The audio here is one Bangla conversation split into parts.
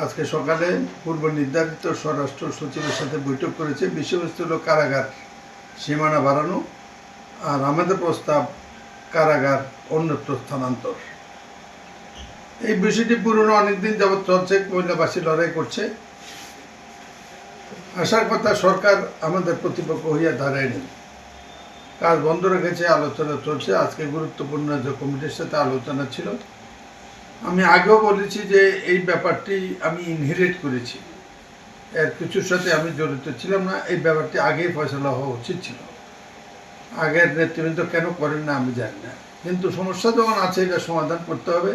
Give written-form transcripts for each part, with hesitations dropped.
আজকে সকালে পূর্ব নির্ধারিত স্বরাষ্ট্র সচিবের সাথে বৈঠক করেছে। বিষয়বস্তু হল কারাগার সীমানা বাড়ানো আর আমাদের প্রস্তাব কারাগার অন্যত্র স্থানান্তর। এই বিষয়টি পুরনো অনেকদিন যাবৎ চলছে, মহিলাবাসী লড়াই করছে। আশার কথা সরকার আমাদের প্রতিপক্ষ হইয়া দাঁড়ায়নি, কাজ বন্ধ রেখেছে, আলোচনা চলছে। আজকে গুরুত্বপূর্ণ যে কমিটির সাথে আলোচনা ছিল, আমি আগেও বলেছি যে এই ব্যাপারটি আমি ইনহেরিট করেছি, এর কিছুর সাথে আমি জড়িত ছিলাম না। এই ব্যাপারটি আগেই ফয়সলা হওয়া উচিত ছিল। আগের নেতৃবৃন্দ কেন করেন না আমি জানি না, কিন্তু সমস্যা যখন আছে এটা সমাধান করতে হবে।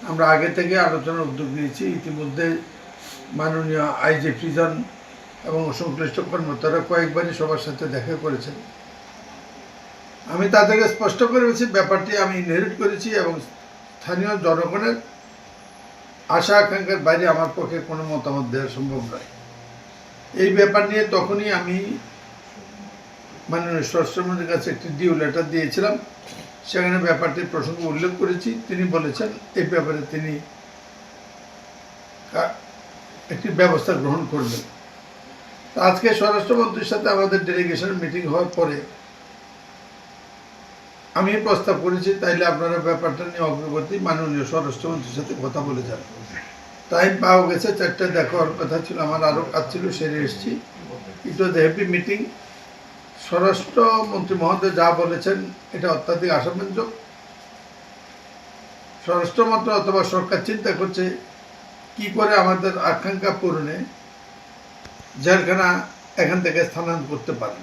আমরা আগে থেকে আলোচনার উদ্যোগ নিয়েছি। ইতিমধ্যে মাননীয় আইজি প্রিজন এবং সংশ্লিষ্ট কর্মকর্তারা কয়েকবারই সবার সাথে দেখা করেছেন। আমি তাদেরকে স্পষ্ট করেছি ব্যাপারটি আমি ইনহেরিট করেছি এবং স্থানীয় জনগণের আশা আকাঙ্ক্ষার বাইরে আমার পক্ষে কোনো মতামত দেওয়া সম্ভব নয়। এই ব্যাপার নিয়ে তখনই আমি মাননীয় স্বরাষ্ট্রমন্ত্রীর কাছে একটি ডিউ লেটার দিয়েছিলাম। সেখানে ব্যাপারটির প্রসঙ্গ উল্লেখ করেছি। তিনি বলেছেন এই ব্যাপারে তিনি একটি ব্যবস্থা গ্রহণ করবেন। আজকে স্বরাষ্ট্রমন্ত্রীর সাথে আমাদের ডেলিগেশন মিটিং হওয়ার পরে আমি প্রস্তাব করেছি, তাইলে আপনারা ব্যাপারটা নিয়ে অগ্রগতি মাননীয় স্বরাষ্ট্রমন্ত্রীর সাথে কথা বলে যান। টাইম পাওয়া গেছে, 4টায় দেখা হওয়ার কথা ছিল, আমার আরও কাজ ছিল, সেরে এসেছি। ইট ওয়াজ এ হ্যাপি মিটিং। স্বরাষ্ট্রমন্ত্রী মহোদয় যা বলেছেন এটা অত্যাধিক আশাব্যঞ্জক। স্বরাষ্ট্রমন্ত্রী অথবা সরকার চিন্তা করছে কি করে আমাদের আকাঙ্ক্ষা পূরণে জেলখানা এখান থেকে স্থানান্তর করতে পারে।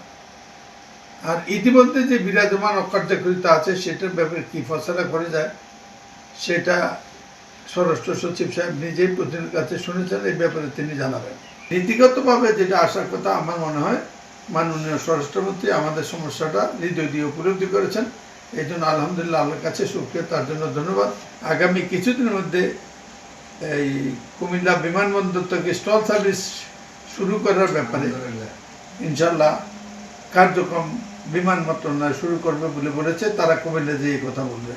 আর ইতিমধ্যে যে বিরাজমান অকার্যকারিতা আছে সেটার ব্যাপারে কী ফয়সালা করে যায় সেটা স্বরাষ্ট্র সচিব সাহেব নিজেই প্রতিনিধির কাছে শুনেছেন। এই ব্যাপারে তিনি জানাবেন। নীতিগতভাবে যেটা আসার কথা, আমার মনে হয় মাননীয় স্বরাষ্ট্রমন্ত্রী আমাদের সমস্যাটা হৃদয় দিয়ে উপলব্ধি করেছেন। এই জন্য আলহামদুলিল্লাহ আল্লাহর কাছে শুকরিয়া, তার জন্য ধন্যবাদ। আগামী কিছুদিনের মধ্যে এই কুমিল্লা বিমানবন্দর থেকে স্টল সার্ভিস শুরু করার ব্যাপারে ইনশাল্লাহ কার্যক্রম বিমান মন্ত্রণালয় শুরু করবে বলে বলেছে। তারা কুমিল্লা যেয়ে কথা বলবে।